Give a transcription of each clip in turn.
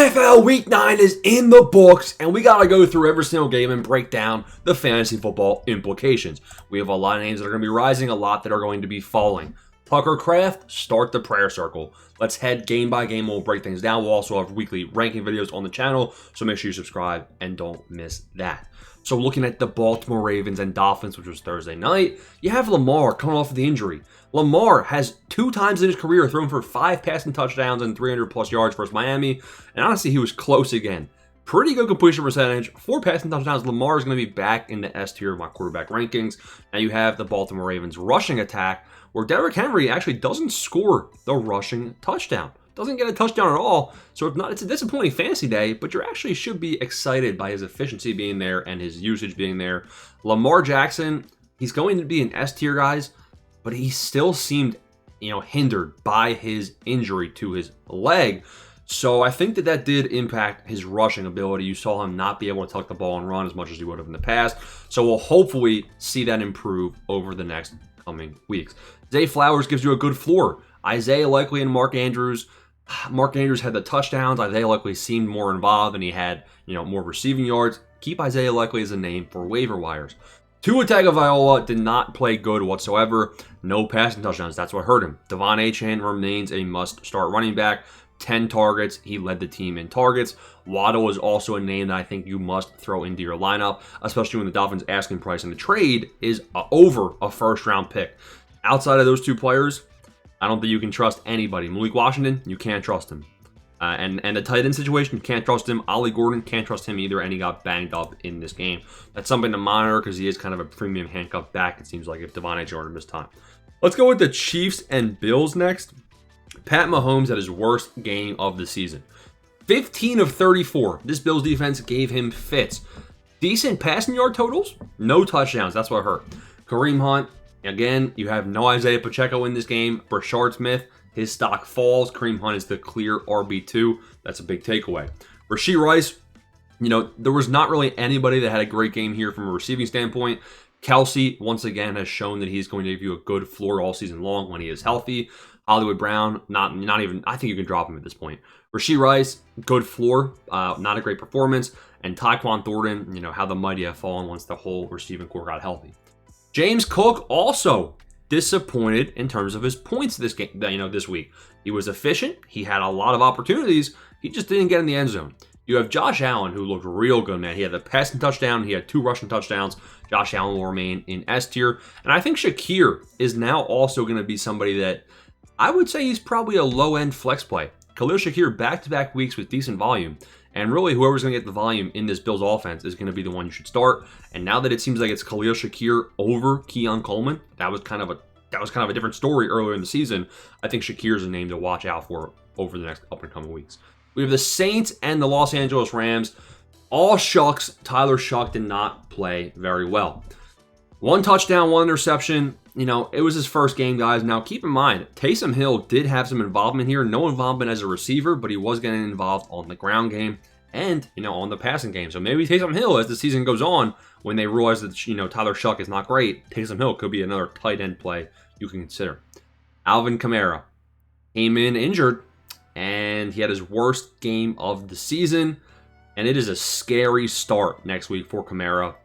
NFL Week 9 is in the books, and we got to go through every single game and break down the fantasy football implications. We have a lot of names that are going to be rising, a lot that are going to be falling. Tucker Craft, start the prayer circle. Let's head game by game. We'll break things down. We'll also have weekly ranking videos on the channel, so make sure you subscribe and don't miss that. So looking at the Baltimore Ravens and Dolphins, which was Thursday night, you have Lamar coming off of the injury. Lamar has 2 times in his career thrown for 5 passing touchdowns and 300-plus yards versus Miami, and honestly, he was close again. Pretty good completion percentage, 4 passing touchdowns. Lamar is going to be back in the S tier of my quarterback rankings. Now you have the Baltimore Ravens rushing attack, where Derrick Henry actually doesn't score the rushing touchdown. Doesn't get a touchdown at all, so if not, it's a disappointing fantasy day, but you actually should be excited by his efficiency being there and his usage being there. Lamar Jackson, he's going to be an S tier, guys, but he still seemed, hindered by his injury to his leg. So I think that did impact his rushing ability. You saw him not be able to tuck the ball and run as much as he would have in the past. So we'll hopefully see that improve over the next coming weeks. Zay Flowers gives you a good floor. Isaiah Likely and Mark Andrews. Mark Andrews had the touchdowns. Isaiah Likely seemed more involved and he had, more receiving yards. Keep Isaiah Likely as a name for waiver wires. Tua Tagovailoa did not play good whatsoever. No passing touchdowns. That's what hurt him. Devon Achane remains a must-start running back. 10 targets. He led the team in targets. Waddle is also a name that I think you must throw into your lineup, especially when the Dolphins' asking price in the trade is over a first-round pick. Outside of those 2 players, I don't think you can trust anybody. Malik Washington, you can't trust him. And the tight end situation, you can't trust him. Ollie Gordon, can't trust him either, and he got banged up in this game. That's something to monitor because he is kind of a premium handcuff back, it seems like, if Devon Achane missed time. Let's go with the Chiefs and Bills next. Pat Mahomes had his worst game of the season. 15 of 34. This Bills defense gave him fits. Decent passing yard totals, no touchdowns. That's what hurt. Kareem Hunt, again, you have no Isaiah Pacheco in this game. Brashard Smith, his stock falls. Kareem Hunt is the clear RB2. That's a big takeaway. Rashee Rice, there was not really anybody that had a great game here from a receiving standpoint. Kelsey, once again, has shown that he's going to give you a good floor all season long when he is healthy. Hollywood Brown, not even, I think you can drop him at this point. Rashee Rice, good floor, not a great performance. And Tyquan Thornton, how the mighty have fallen once the whole receiving core got healthy. James Cook also disappointed in terms of his points this game, this week. He was efficient. He had a lot of opportunities. He just didn't get in the end zone. You have Josh Allen, who looked real good, man. He had the passing touchdown. He had 2 rushing touchdowns. Josh Allen will remain in S tier. And I think Shakir is now also going to be somebody that I would say he's probably a low-end flex play. Khalil Shakir back-to-back weeks with decent volume. And really, whoever's going to get the volume in this Bills offense is going to be the one you should start. And now that it seems like it's Khalil Shakir over Keon Coleman, that was kind of a different story earlier in the season. I think Shakir is a name to watch out for over the next up-and-coming weeks. We have the Saints and the Los Angeles Rams. All shucks, Tyler Shuck did not play very well. 1 touchdown, 1 interception. It was his first game, guys. Now, keep in mind, Taysom Hill did have some involvement here. No involvement as a receiver, but he was getting involved on the ground game and, on the passing game. So maybe Taysom Hill, as the season goes on, when they realize that, Tyler Shuck is not great, Taysom Hill could be another tight end play you can consider. Alvin Kamara came in injured, and he had his worst game of the season. And it is a scary start next week for Kamara.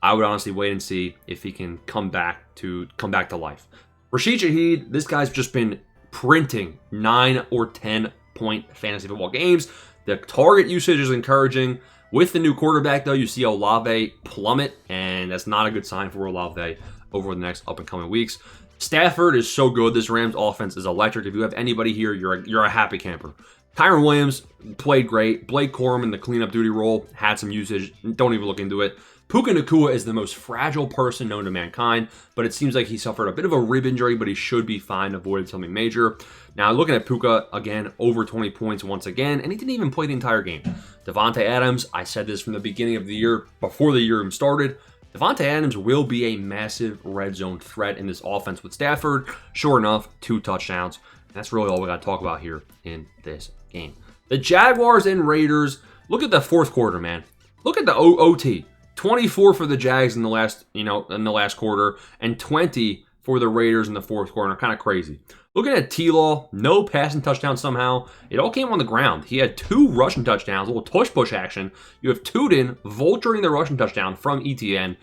I would honestly wait and see if he can come back to life. Rashid Shaheed, this guy's just been printing 9 or 10 point fantasy football games. The target usage is encouraging. With the new quarterback, though, you see Olave plummet, and that's not a good sign for Olave over the next up and coming weeks. Stafford is so good. This Rams offense is electric. If you have anybody here, you're a happy camper. Kyron Williams played great. Blake Corum in the cleanup duty role had some usage. Don't even look into it. Puka Nacua is the most fragile person known to mankind, but it seems like he suffered a bit of a rib injury, but he should be fine, avoided something major. Now, looking at Puka, again, over 20 points once again, and he didn't even play the entire game. Devontae Adams, I said this from the beginning of the year, before the year even started, Devontae Adams will be a massive red zone threat in this offense with Stafford. Sure enough, 2 touchdowns. That's really all we got to talk about here in this game. The Jaguars and Raiders, look at the fourth quarter, man. Look at the OT. 24 for the Jags in the last quarter, and 20 for the Raiders in the fourth quarter. Kind of crazy. Looking at T-Law, no passing touchdown somehow. It all came on the ground. He had 2 rushing touchdowns, a little tush-push action. You have Tuden vulturing the rushing touchdown from ETN.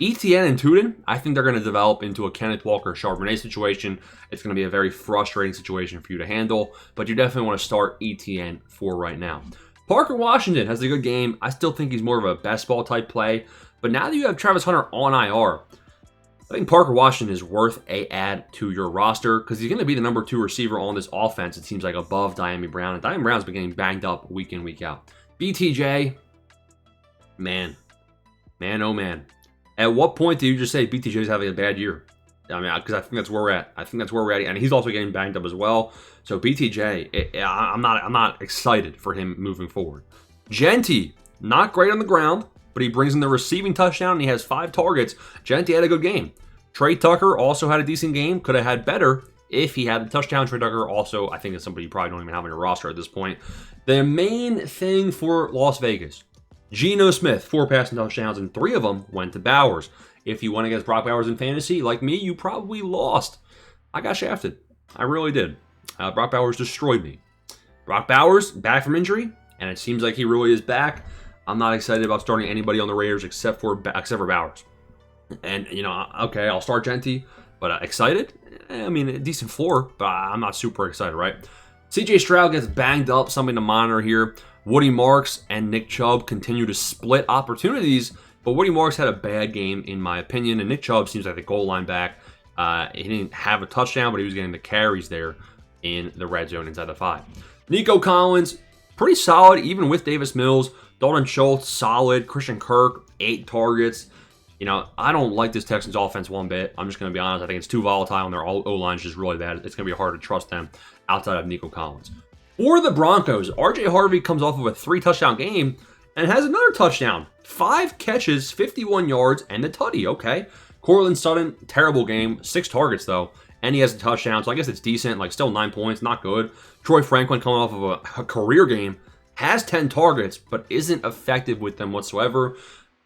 ETN and Tuden, I think they're going to develop into a Kenneth Walker-Charbonnet situation. It's going to be a very frustrating situation for you to handle, but you definitely want to start ETN for right now. Parker Washington has a good game. I still think he's more of a best ball type play, but now that you have Travis Hunter on IR, I think Parker Washington is worth a add to your roster because he's going to be the number 2 receiver on this offense, it seems like, above Dyami Brown. And Dyami Brown's been getting banged up week in, week out. BTJ, man, oh man. At what point do you just say BTJ is having a bad year? I mean, because I think that's where we're at. And he's also getting banged up as well. So BTJ, I'm not excited for him moving forward. Genty, not great on the ground, but he brings in the receiving touchdown and he has 5 targets. Genty had a good game. Trey Tucker also had a decent game. Could have had better if he had the touchdown. Trey Tucker also, I think, is somebody you probably don't even have on your roster at this point. The main thing for Las Vegas, Geno Smith, 4 passing touchdowns, and 3 of them went to Bowers. If you went against Brock Bowers in fantasy, like me, you probably lost. I got shafted. I really did. Brock Bowers destroyed me. Brock Bowers, back from injury, and it seems like he really is back. I'm not excited about starting anybody on the Raiders except for Bowers. And, you know, okay, I'll start Genty, but excited? I mean, a decent floor, but I'm not super excited, right? CJ Stroud gets banged up, something to monitor here. Woody Marks and Nick Chubb continue to split opportunities, but Woody Marks had a bad game, in my opinion, and Nick Chubb seems like the goal line back. He didn't have a touchdown, but he was getting the carries there in the red zone inside the 5. Nico Collins, pretty solid, even with Davis Mills. Dalton Schultz, solid. Christian Kirk, 8 targets. You know, I don't like this Texans offense one bit. I'm just going to be honest. I think it's too volatile, and their O-line is just really bad. It's going to be hard to trust them outside of Nico Collins. For the Broncos, RJ Harvey comes off of a 3-touchdown game and has another touchdown. 5 catches, 51 yards, and the tutty. Okay. Cortland Sutton, terrible game. 6 targets, though. And he has a touchdown, so I guess it's decent. Like, still 9 points, not good. Troy Franklin coming off of a career game. Has 10 targets, but isn't effective with them whatsoever.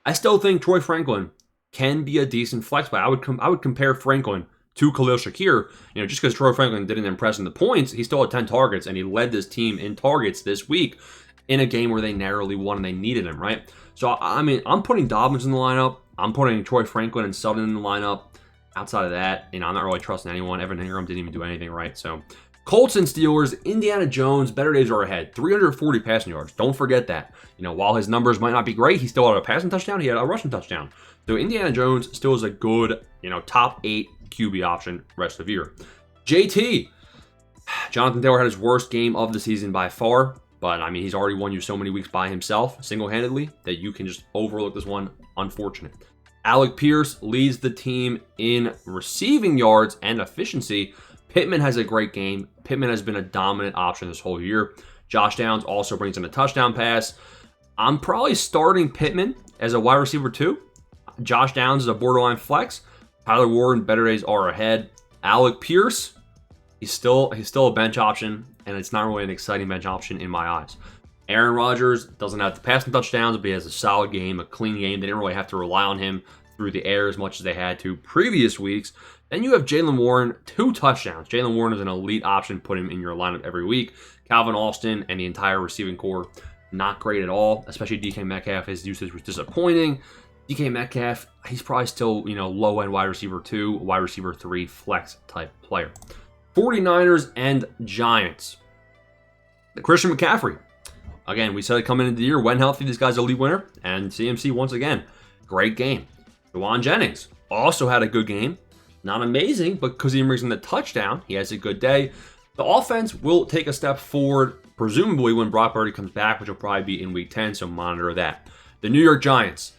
I still think Troy Franklin can be a decent flex play. I would compare Franklin to Khalil Shakir. You know, just because Troy Franklin didn't impress in the points, he still had 10 targets, and he led this team in targets this week in a game where they narrowly won and they needed him, right? So, I mean, I'm putting Dobbins in the lineup. I'm putting Troy Franklin and Sutton in the lineup. Outside of that, you know, I'm not really trusting anyone. Evan Ingram didn't even do anything right, so... Colts and Steelers, Indiana Jones, better days are ahead. 340 passing yards. Don't forget that. You know, while his numbers might not be great, he still had a passing touchdown. He had a rushing touchdown. So Indiana Jones still is a good, you know, top 8 QB option rest of the year. JT. Jonathan Taylor had his worst game of the season by far. But, I mean, he's already won you so many weeks by himself, single-handedly, that you can just overlook this one. Unfortunate. Alec Pierce leads the team in receiving yards and efficiency. Pittman has a great game. Pittman has been a dominant option this whole year. Josh Downs also brings in a touchdown pass. I'm probably starting Pittman as a wide receiver too. Josh Downs is a borderline flex. Tyler Warren, better days are ahead. Alec Pierce, he's still a bench option, and it's not really an exciting bench option in my eyes. Aaron Rodgers doesn't have the passing touchdowns, but he has a solid game, a clean game. They didn't really have to rely on him through the air as much as they had to previous weeks. Then you have Jaylen Warren, 2 touchdowns. Jaylen Warren is an elite option. Put him in your lineup every week. Calvin Austin and the entire receiving core, not great at all, especially DK Metcalf. His usage was disappointing. DK Metcalf, he's probably still, you know, low-end wide receiver 2, wide receiver 3 flex type player. 49ers and Giants. Christian McCaffrey. Again, we said it coming into the year, when healthy, this guy's a league winner. And CMC, once again, great game. Juwan Jennings also had a good game. Not amazing, but because he brings in the touchdown, he has a good day. The offense will take a step forward, presumably when Brock Purdy comes back, which will probably be in Week 10, so monitor that. The New York Giants.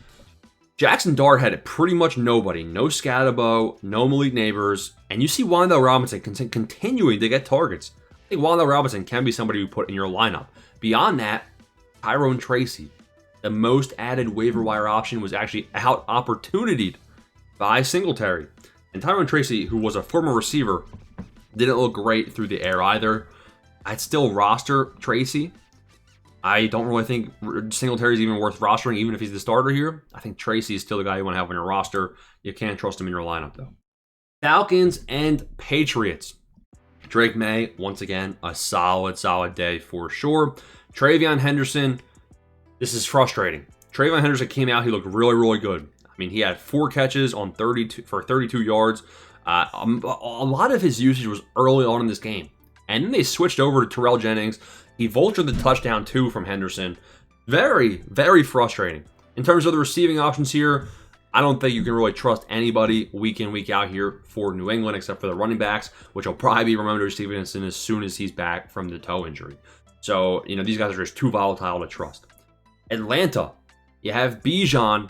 Jackson Dart had pretty much nobody. No Scatterbo, no Malik Neighbors, and you see Wan'Dale Robinson continuing to get targets. I think Wan'Dale Robinson can be somebody you put in your lineup. Beyond that, Tyrone Tracy, the most added waiver wire option, was actually out opportunityed by Singletary. And Tyrone Tracy, who was a former receiver, didn't look great through the air either. I'd still roster Tracy. I don't really think Singletary is even worth rostering, even if he's the starter here. I think Tracy is still the guy you want to have on your roster. You can't trust him in your lineup, though. Falcons and Patriots. Drake May, once again, a solid day for sure. Travion Henderson, this is frustrating. Travion Henderson came out, he looked really good. I mean, he had 4 catches on 32 yards. A lot of his usage was early on in this game. And then they switched over to Terrell Jennings. He vultured the touchdown too from Henderson. Very frustrating. In terms of the receiving options here, I don't think you can really trust anybody week in, week out here for New England, except for the running backs, which will probably be Ramondre Stevenson as soon as he's back from the toe injury. So, these guys are just too volatile to trust. Atlanta, you have Bijan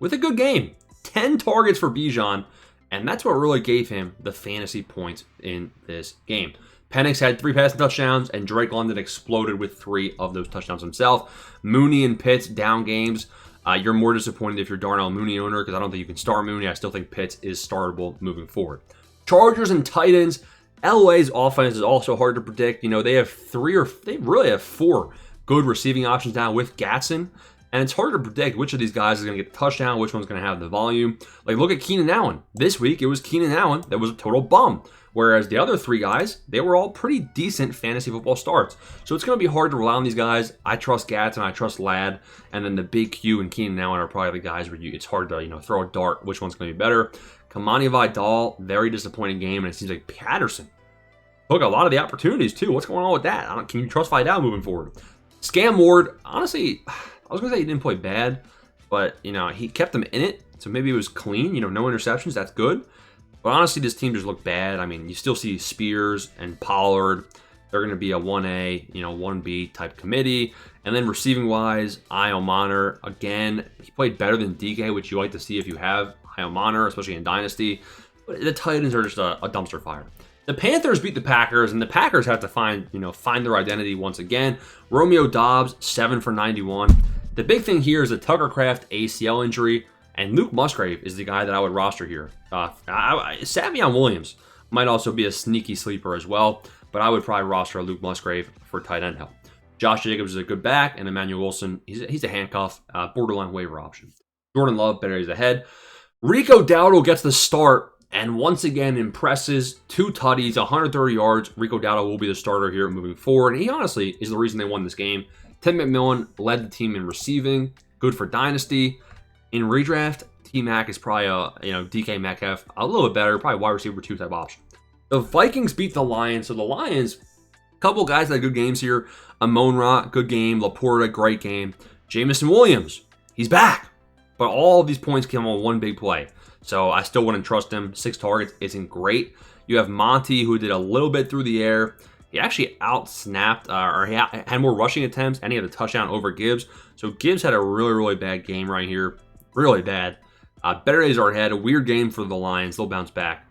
with a good game. 10 targets for Bijan, and that's what really gave him the fantasy points in this game. Penix had 3 passing touchdowns, and Drake London exploded with 3 of those touchdowns himself. Mooney and Pitts down games. You're more disappointed if you're Darnell Mooney owner because I don't think you can start Mooney. I still think Pitts is startable moving forward. Chargers and Titans. LA's offense is also hard to predict. They have they really have 4 good receiving options now with Gatson. And it's hard to predict which of these guys is going to get the touchdown, which one's going to have the volume. Like, look at Keenan Allen. This week, it was Keenan Allen that was a total bum. Whereas the other 3 guys, they were all pretty decent fantasy football starts. So it's going to be hard to rely on these guys. I trust Gatson, I trust Ladd, and then the big Q and Keenan Allen are probably the guys where it's hard to throw a dart which one's going to be better. Kamani Vidal, very disappointing game, and it seems like Patterson took a lot of the opportunities too. What's going on with that? Can you trust Vidal moving forward? Scam Ward, honestly, I was going to say he didn't play bad, but he kept them in it, so maybe it was clean. No interceptions, that's good. But honestly, this team just looked bad. I mean, you still see Spears and Pollard. They're going to be a 1A, 1B type committee. And then receiving-wise, Io Monner, again, he played better than DK, which you like to see if you have Io Monner, especially in Dynasty. But the Titans are just a dumpster fire. The Panthers beat the Packers, and the Packers have to find their identity once again. Romeo Doubs, 7 for 91. The big thing here is the Tucker Kraft ACL injury. And Luke Musgrave is the guy that I would roster here. Savion Williams might also be a sneaky sleeper as well, but I would probably roster Luke Musgrave for tight end help. Josh Jacobs is a good back, and Emmanuel Wilson, he's a handcuff, borderline waiver option. Jordan Love, better days ahead. Rico Dowdle gets the start, and once again impresses. 2 tutties, 130 yards. Rico Dowdle will be the starter here moving forward, and he honestly is the reason they won this game. Tim McMillan led the team in receiving, good for Dynasty. In redraft, T-Mac is probably DK Metcalf, a little bit better, probably wide receiver 2 type option. The Vikings beat the Lions, so the Lions, a couple guys that had good games here. Amon-Ra, good game. Laporta, great game. Jamison Williams, he's back. But all of these points came on one big play. So I still wouldn't trust him. 6 targets isn't great. You have Monty, who did a little bit through the air. He actually out-snapped, or he had more rushing attempts, and he had a touchdown over Gibbs. So Gibbs had a really bad game right here. Really bad. Better days are ahead. A weird game for the Lions. They'll bounce back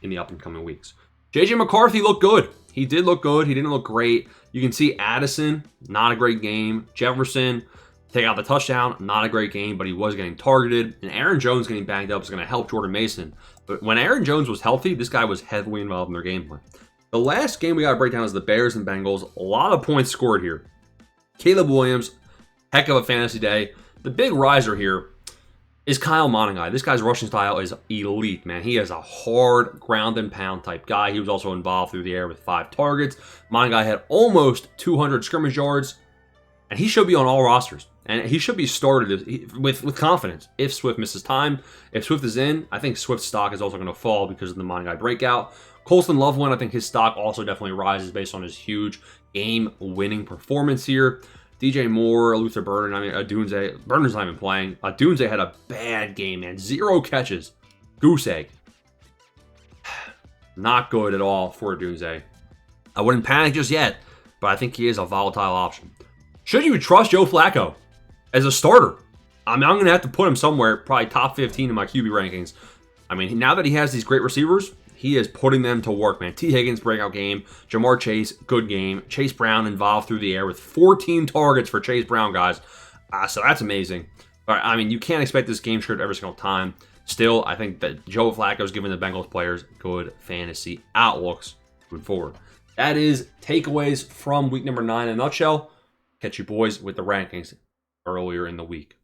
in the up-and-coming weeks. J.J. McCarthy looked good. He did look good. He didn't look great. You can see Addison, not a great game. Jefferson, take out the touchdown, not a great game, but he was getting targeted. And Aaron Jones getting banged up is going to help Jordan Mason. But when Aaron Jones was healthy, this guy was heavily involved in their game plan. The last game we got to break down is the Bears and Bengals. A lot of points scored here. Caleb Williams, heck of a fantasy day. The big riser here is Kyle Monangai. This guy's rushing style is elite, man. He is a hard ground and pound type guy. He was also involved through the air with 5 targets. Monangai had almost 200 scrimmage yards, and he should be on all rosters. And he should be started with confidence if Swift misses time. If Swift is in, I think Swift's stock is also going to fall because of the Monangai breakout. Colston Loveland, I think his stock also definitely rises based on his huge game-winning performance here. DJ Moore, Luther Burden, Dunze. Burden's not even playing. Dunze had a bad game, man. 0 catches. Goose egg. Not good at all for Dunze. I wouldn't panic just yet, but I think he is a volatile option. Should you trust Joe Flacco as a starter? I'm going to have to put him somewhere, probably top 15 in my QB rankings. Now that he has these great receivers, he is putting them to work, man. T. Higgins, breakout game. Jamar Chase, good game. Chase Brown involved through the air with 14 targets for Chase Brown, guys. So that's amazing. But, you can't expect this game script every single time. Still, I think that Joe Flacco is giving the Bengals players good fantasy outlooks moving forward. That is takeaways from week number 9 in a nutshell. Catch you boys with the rankings earlier in the week.